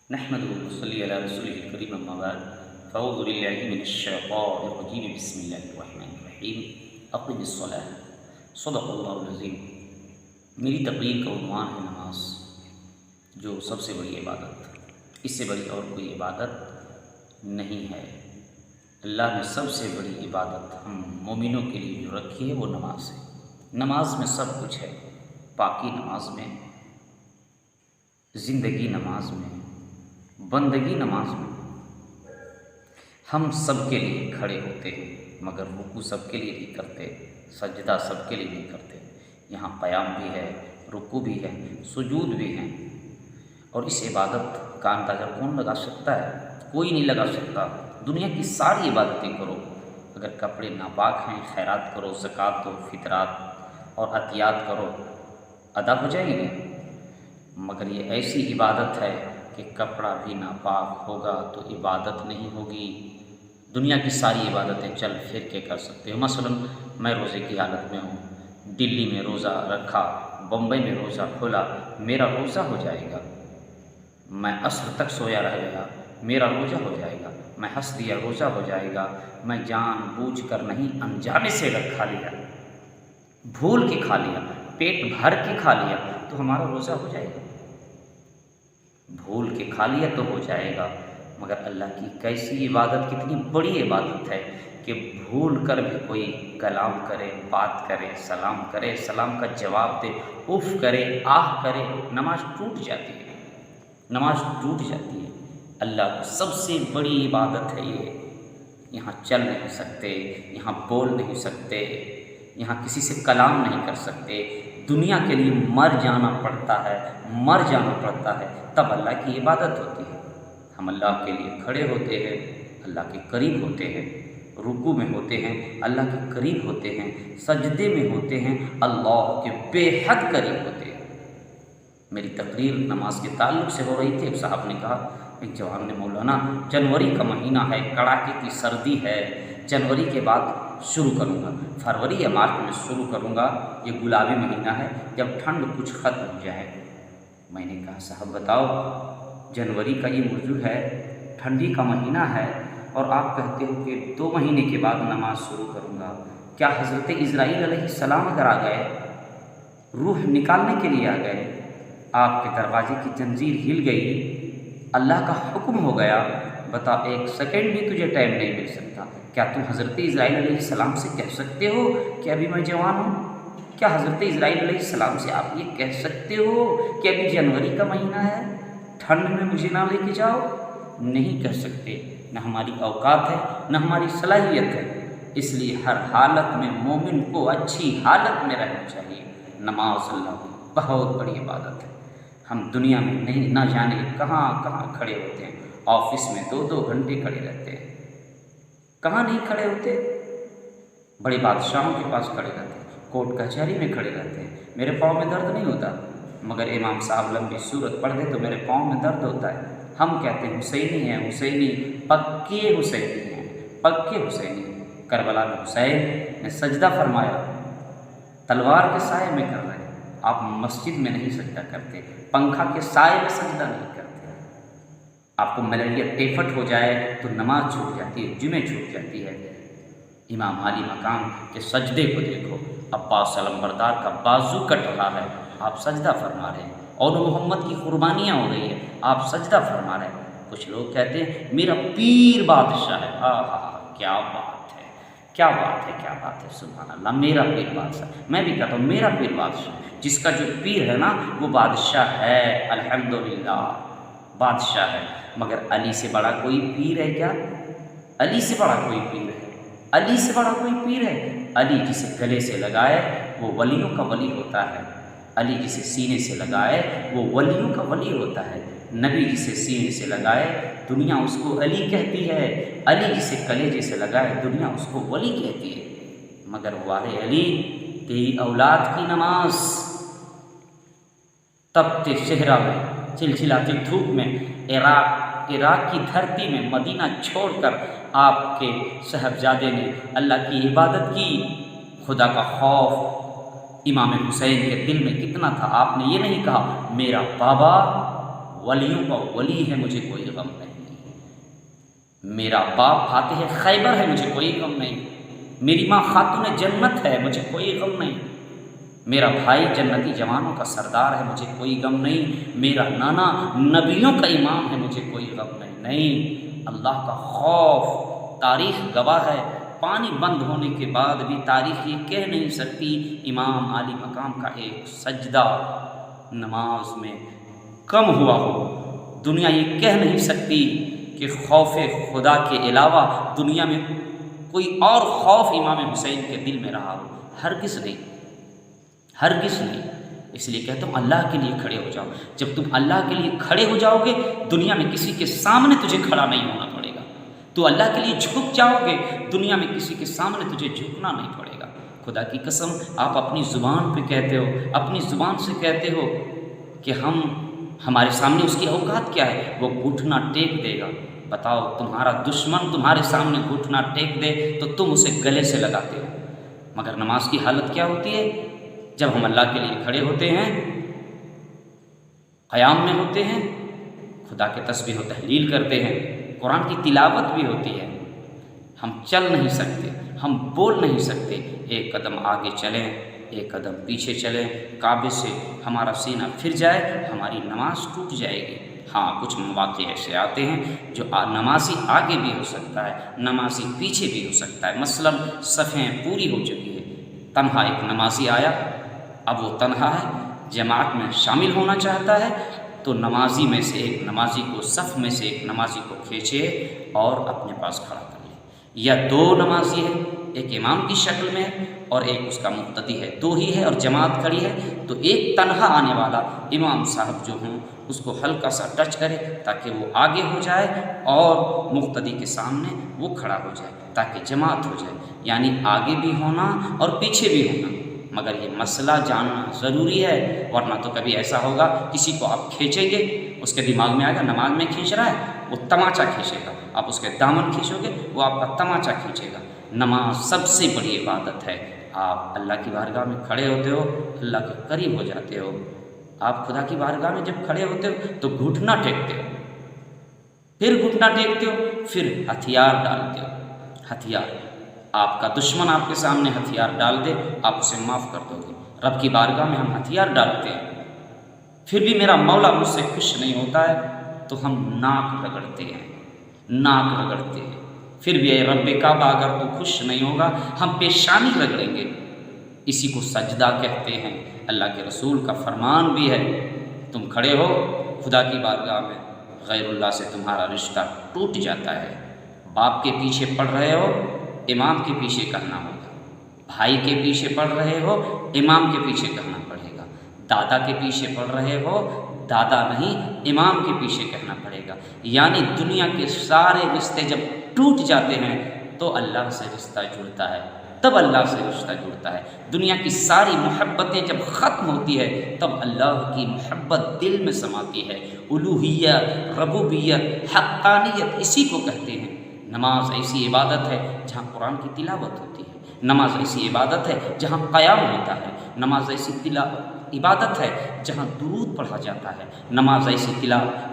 نحمده ونصلي على رسوله الكريم اما بعد فاعوذ بالله من الشيطان الرجيم بسم الله الرحمن الرحیم اقم الصلاة صدق اللہ العظیم۔ میری تقریر کا عنوان ہے نماز، جو سب سے بڑی عبادت، اس سے بڑی اور کوئی عبادت نہیں ہے۔ اللہ نے سب سے بڑی عبادت ہم مومنوں کے لیے جو رکھی ہے وہ نماز ہے۔ نماز میں سب کچھ ہے، پاکی نماز میں، زندگی نماز میں، بندگی نماز میں۔ ہم سب کے لیے کھڑے ہوتے ہیں مگر رکوع سب کے لیے نہیں کرتے، سجدہ سب کے لیے نہیں کرتے۔ یہاں قیام بھی ہے، رکوع بھی ہے، سجود بھی ہیں، اور اس عبادت کا اندازہ کون لگا سکتا ہے؟ کوئی نہیں لگا سکتا۔ دنیا کی ساری عبادتیں کرو، اگر کپڑے ناپاک ہیں خیرات کرو، زکوٰۃ دو، فطرات اور عطیات کرو، ادا ہو جائیں گے۔ مگر یہ ایسی عبادت ہے کہ کپڑا بھی ناپاک ہوگا تو عبادت نہیں ہوگی۔ دنیا کی ساری عبادتیں چل پھر کے کر سکتے ہو۔ مثلا میں روزے کی حالت میں ہوں، دلی میں روزہ رکھا، بمبئی میں روزہ کھولا، میرا روزہ ہو جائے گا۔ میں عصر تک سویا رہ گیا، میرا روزہ ہو جائے گا۔ میں ہنس دیا، روزہ ہو جائے گا۔ میں جان بوجھ کر نہیں، انجانے سے اگر کھا لیا، بھول کے کھا لیا، پیٹ بھر کے کھا لیا تو ہمارا روزہ ہو جائے گا۔ بھول کے کھا لیا تو ہو جائے گا، مگر اللہ کی کیسی عبادت، کتنی بڑی عبادت ہے کہ بھول کر بھی کوئی کلام کرے، بات کرے، سلام کرے، سلام کا جواب دے، اف کرے، آہ کرے، نماز ٹوٹ جاتی ہے، نماز ٹوٹ جاتی ہے۔ اللہ کی سب سے بڑی عبادت ہے یہ۔ یہاں چل نہیں سکتے، یہاں بول نہیں سکتے، یہاں کسی سے کلام نہیں کر سکتے، دنیا کے لیے مر جانا پڑتا ہے، مر جانا پڑتا ہے، تب اللہ کی عبادت ہوتی ہے۔ ہم اللہ کے لیے کھڑے ہوتے ہیں، اللہ کے قریب ہوتے ہیں، رکوع میں ہوتے ہیں، اللہ کے قریب ہوتے ہیں، سجدے میں ہوتے ہیں، اللہ کے بے حد قریب ہوتے ہیں۔ میری تقریر نماز کے تعلق سے ہو رہی تھی۔ ایک صاحب نے کہا، ایک جوان نے، مولانا جنوری کا مہینہ ہے، کڑاکے کی سردی ہے، جنوری کے بعد شروع کروں گا، فروری یا مارچ میں شروع کروں گا، یہ گلابی مہینہ ہے، جب ٹھنڈ کچھ ختم ہو جائے۔ میں نے کہا، صاحب بتاؤ، جنوری کا یہ موضوع ہے، ٹھنڈی کا مہینہ ہے، اور آپ کہتے ہو کہ 2 مہینے کے بعد نماز شروع کروں گا۔ کیا حضرت اسرائیل علیہ السلام اگر آ گئے، روح نکالنے کے لیے آ گئے، آپ کے دروازے کی زنجیر ہل گئی، اللہ کا حکم ہو گیا، بتا 1 سیکنڈ بھی تجھے ٹائم نہیں مل سکتا، کیا تم حضرت اسرائیل علیہ السلام سے کہہ سکتے ہو کہ ابھی میں جوان ہوں؟ کیا حضرت اسرائیل علیہ السلام سے آپ یہ کہہ سکتے ہو کہ ابھی جنوری کا مہینہ ہے، ٹھنڈ میں مجھے نہ لے کے جاؤ؟ نہیں کہہ سکتے، نہ ہماری اوقات ہے، نہ ہماری صلاحیت ہے۔ اس لیے ہر حالت میں مومن کو اچھی حالت میں رہنا چاہیے۔ نماز اللہ کی بہت بڑی عبادت ہے۔ ہم دنیا میں نہیں، نہ جانے کہاں کہاں کھڑے ہوتے ہیں، آفس میں 2 گھنٹے کھڑے رہتے ہیں، کہاں نہیں کھڑے ہوتے، بڑے بادشاہوں کے پاس کھڑے رہتے ہیں، کورٹ کچہری میں کھڑے رہتے ہیں، میرے پاؤں میں درد نہیں ہوتا، مگر امام صاحب لمبی سورت پڑھ دے تو میرے پاؤں میں درد ہوتا ہے۔ ہم کہتے ہیں حسینی ہیں، حسینی، پکے حسینی ہیں، پکے حسینی ہیں۔ کربلا میں حسین نے سجدہ فرمایا، تلوار کے سائے میں کر رہے ہیں، آپ مسجد میں نہیں سجدہ کرتے، پنکھا کے سائے میں سجدہ نہیں کرتے۔ آپ کو ملیریا ٹیفٹ ہو جائے تو نماز چھوٹ جاتی ہے، جمعہ چھوٹ جاتی ہے۔ امام علی مقام کے سجدے کو دیکھو، عباس علمبردار کا بازو کٹ رہا ہے، آپ سجدہ فرما رہے ہیں، اور محمد کی قربانیاں ہو رہی ہیں، آپ سجدہ فرما رہے ہیں۔ کچھ لوگ کہتے ہیں میرا پیر بادشاہ ہے، کیا بات ہے، کیا بات ہے، کیا بات ہے، سبحان اللہ، میرا پیر بادشاہ۔ میں بھی کہتا ہوں میرا پیر بادشاہ، جس کا جو پیر ہے نا وہ بادشاہ ہے، الحمدللہ بادشاہ ہے۔ مگر علی سے بڑا کوئی پیر ہے کیا؟ علی سے بڑا کوئی پیر ہے؟ علی سے بڑا کوئی پیر ہے؟ علی جسے گلے سے لگائے وہ ولیوں کا ولی ہوتا ہے، علی جسے سینے سے لگائے وہ ولیوں کا ولی ہوتا ہے، نبی جسے سینے سے لگائے دنیا اس کو علی کہتی ہے، علی جسے کلیجے سے لگائے دنیا اس کو ولی کہتی ہے۔ مگر وارے علی، تیری اولاد کی نماز تپتے صحرا میں، چلچلاتی دھوپ میں، عراق کی دھرتی میں مدینہ چھوڑ کر آپ کے صاحبزادے نے اللہ کی عبادت کی۔ خدا کا خوف امام حسین کے دل میں کتنا تھا، آپ نے یہ نہیں کہا میرا بابا ولیوں کا ولی ہے مجھے کوئی غم نہیں، میرا باپ فاتح خیبر ہے مجھے کوئی غم نہیں، میری ماں خاتون جنت ہے مجھے کوئی غم نہیں، میرا بھائی جنتی جوانوں کا سردار ہے مجھے کوئی غم نہیں، میرا نانا نبیوں کا امام ہے مجھے کوئی غم نہیں۔ اللہ کا خوف، تاریخ گواہ ہے، پانی بند ہونے کے بعد بھی تاریخ یہ کہہ نہیں سکتی امام عالی مقام کا ایک سجدہ نماز میں کم ہوا ہو، دنیا یہ کہہ نہیں سکتی کہ خوف خدا کے علاوہ دنیا میں کوئی اور خوف امام حسین کے دل میں رہا ہو، ہرگز نہیں، ہرگز نہیں۔ اس لیے کہتا ہوں اللہ کے لیے کھڑے ہو جاؤ، جب تم اللہ کے لیے کھڑے ہو جاؤ گے دنیا میں کسی کے سامنے تجھے کھڑا نہیں ہونا پڑے گا، تو اللہ کے لیے جھک جاؤ گے دنیا میں کسی کے سامنے تجھے جھکنا نہیں پڑے گا۔ خدا کی قسم آپ اپنی زبان پہ کہتے ہو، اپنی زبان سے کہتے ہو کہ ہمارے سامنے اس کی اوقات کیا ہے، وہ گھٹنا ٹیک دے گا۔ بتاؤ تمہارا دشمن تمہارے سامنے گھٹنا ٹیک دے تو تم اسے گلے سے لگاتے ہو، مگر نماز کی حالت کیا ہوتی ہے؟ جب ہم اللہ کے لیے کھڑے ہوتے ہیں، قیام میں ہوتے ہیں، خدا کے تسبیح و تحلیل کرتے ہیں، قرآن کی تلاوت بھی ہوتی ہے، ہم چل نہیں سکتے، ہم بول نہیں سکتے، ایک قدم آگے چلیں ایک قدم پیچھے چلیں، کعبے سے ہمارا سینہ پھر جائے ہماری نماز ٹوٹ جائے گی۔ ہاں کچھ مواقع ایسے آتے ہیں جو نمازی آگے بھی ہو سکتا ہے، نمازی پیچھے بھی ہو سکتا ہے، مثلاً صفیں پوری ہو چکی ہے، تنہا ایک نمازی آیا، اب وہ تنہا ہے، جماعت میں شامل ہونا چاہتا ہے، تو نمازی میں سے ایک نمازی کو، صف میں سے ایک نمازی کو کھینچے اور اپنے پاس کھڑا کر لے، یا دو نمازی ہے، ایک امام کی شکل میں ہے اور ایک اس کا مقتدی ہے، دو ہی ہے اور جماعت کھڑی ہے، تو ایک تنہا آنے والا امام صاحب جو ہوں اس کو ہلکا سا ٹچ کرے تاکہ وہ آگے ہو جائے اور مقتدی کے سامنے وہ کھڑا ہو جائے تاکہ جماعت ہو جائے، یعنی آگے بھی ہونا اور پیچھے بھی ہونا۔ مگر یہ مسئلہ جاننا ضروری ہے، ورنہ تو کبھی ایسا ہوگا کسی کو آپ کھینچیں گے، اس کے دماغ میں آئے گا نماز میں کھینچ رہا ہے، وہ تماچا کھینچے گا، آپ اس کے دامن کھینچو گے وہ آپ کا تماچا کھینچے گا۔ نماز سب سے بڑی عبادت ہے، آپ اللہ کی بارگاہ میں کھڑے ہوتے ہو، اللہ کے قریب ہو جاتے ہو۔ آپ خدا کی بارگاہ میں جب کھڑے ہوتے ہو تو گھٹنا ٹیکتے ہو، پھر گھٹنا ٹیکتے ہو، پھر ہتھیار ڈالتے ہو، ہتھیار۔ آپ کا دشمن آپ کے سامنے ہتھیار ڈال دے آپ اسے معاف کر دو گے، رب کی بارگاہ میں ہم ہتھیار ڈالتے ہیں، پھر بھی میرا مولا مجھ سے خوش نہیں ہوتا ہے تو ہم ناک رگڑتے ہیں، ناک رگڑتے ہیں، پھر بھی اے رب کعبہ اگر تو خوش نہیں ہوگا ہم پیشانی رگڑیں گے، اسی کو سجدہ کہتے ہیں۔ اللہ کے رسول کا فرمان بھی ہے، تم کھڑے ہو خدا کی بارگاہ میں، غیر اللہ سے تمہارا رشتہ ٹوٹ جاتا ہے، باپ کے پیچھے پڑ رہے ہو امام کے پیچھے کرنا ہوگا، بھائی کے پیچھے پڑ رہے ہو امام کے پیچھے کرنا پڑے گا، دادا کے پیچھے پڑ رہے ہو دادا نہیں امام کے پیچھے کہنا پڑے گا، یعنی دنیا کے سارے رشتے جب ٹوٹ جاتے ہیں تو اللہ سے رشتہ جڑتا ہے، تب اللہ سے رشتہ جڑتا ہے، دنیا کی ساری محبتیں جب ختم ہوتی ہے تب اللہ کی محبت دل میں سماتی ہے۔ الوہیت، ربوبیت، حقانیت اسی کو کہتے ہیں۔ نماز ایسی عبادت ہے جہاں قرآن کی تلاوت ہوتی ہے، نماز ایسی عبادت ہے جہاں قیام ہوتا ہے، نماز ایسی عبادت ہے جہاں درود پڑھا جاتا ہے، نماز ایسی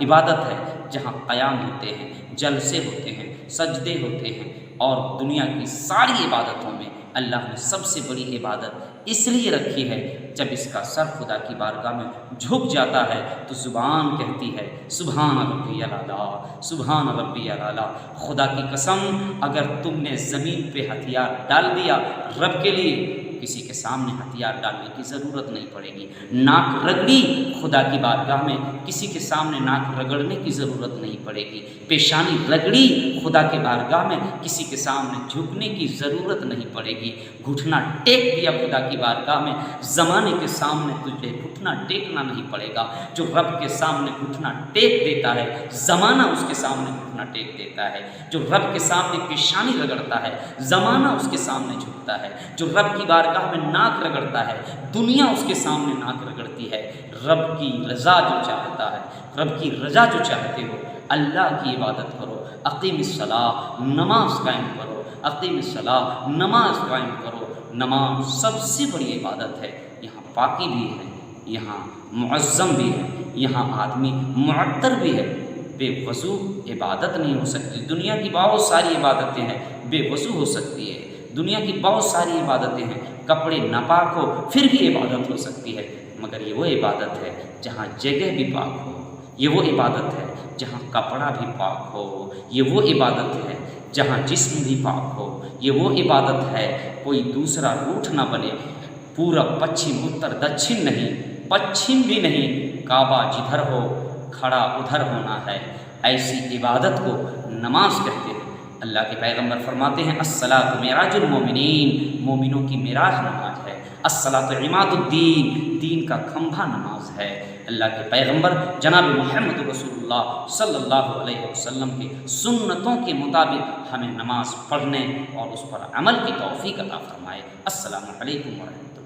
عبادت ہے جہاں قیام ہوتے ہیں، جلسے ہوتے ہیں، سجدے ہوتے ہیں، اور دنیا کی ساری عبادتوں میں اللہ نے سب سے بڑی عبادت اس لیے رکھی ہے جب اس کا سر خدا کی بارگاہ میں جھک جاتا ہے تو زبان کہتی ہے سبحان ربی الاعلیٰ، سبحان ربی الاعلیٰ۔ خدا کی قسم اگر تم نے زمین پہ ہتھیار ڈال دیا رب کے لیے کسی کے سامنے ہتھیار ڈالنے کی ضرورت نہیں پڑے گی، ناک رگڑی خدا کی بارگاہ میں کسی کے سامنے ناک رگڑنے کی ضرورت نہیں پڑے گی، پیشانی رگڑی خدا کی بارگاہ میں کسی کے سامنے جھکنے کی ضرورت نہیں پڑے گی، گھٹنا ٹیک دیا خدا کی بارگاہ میں زمانے کے سامنے تجھے گھٹنا ٹیکنا نہیں پڑے گا۔ جو رب کے سامنے گھٹنا ٹیک دیتا ہے زمانہ اس کے سامنے گھٹنا ٹیک دیتا ہے، جو رب کے سامنے پیشانی رگڑتا ہے زمانہ اس کے سامنے جھکتا ہے، جو رب کی بارگاہ میں ناک رگڑتا ہے دنیا اس کے سامنے ناک رگڑتی ہے۔ رب کی رضا جو چاہتا ہے، رب کی رضا جو چاہتے ہو اللہ کی عبادت کرو، اقیم الصلاۃ، نماز قائم کرو، اقیم الصلاۃ، نماز قائم کرو۔ نماز سب سے بڑی عبادت ہے، یہاں پاکی بھی ہے، یہاں معظم بھی ہے، یہاں آدمی معطر بھی ہے۔ بے وضو عبادت نہیں ہو سکتی۔ دنیا کی بہت ساری عبادتیں ہیں بے وضو ہو سکتی ہے، دنیا کی بہت ساری عبادتیں ہیں کپڑے ناپاک ہو پھر بھی عبادت ہو سکتی ہے، مگر یہ وہ عبادت ہے جہاں جگہ بھی پاک ہو، یہ وہ عبادت ہے جہاں کپڑا بھی پاک ہو، یہ وہ عبادت ہے جہاں جسم بھی پاک ہو، یہ وہ عبادت ہے کوئی دوسرا روٹ نہ بنے، پورا پچھم اتر دچھن نہیں، پچھم بھی نہیں، کعبہ جدھر ہو کھڑا ادھر ہونا ہے، ایسی عبادت کو نماز کہتے ہیں۔ اللہ کے پیغمبر فرماتے ہیں الصلاۃ معراج المومنین، مومنوں کی معراج نماز ہے، الصلاۃ عماد الدین، دین کا کھمبا نماز ہے۔ اللہ کے پیغمبر جناب محمد رسول اللہ صلی اللہ علیہ وسلم کی سنتوں کے مطابق ہمیں نماز پڑھنے اور اس پر عمل کی توفیق عطا فرمائے۔ السلام علیکم ورحمۃ اللہ۔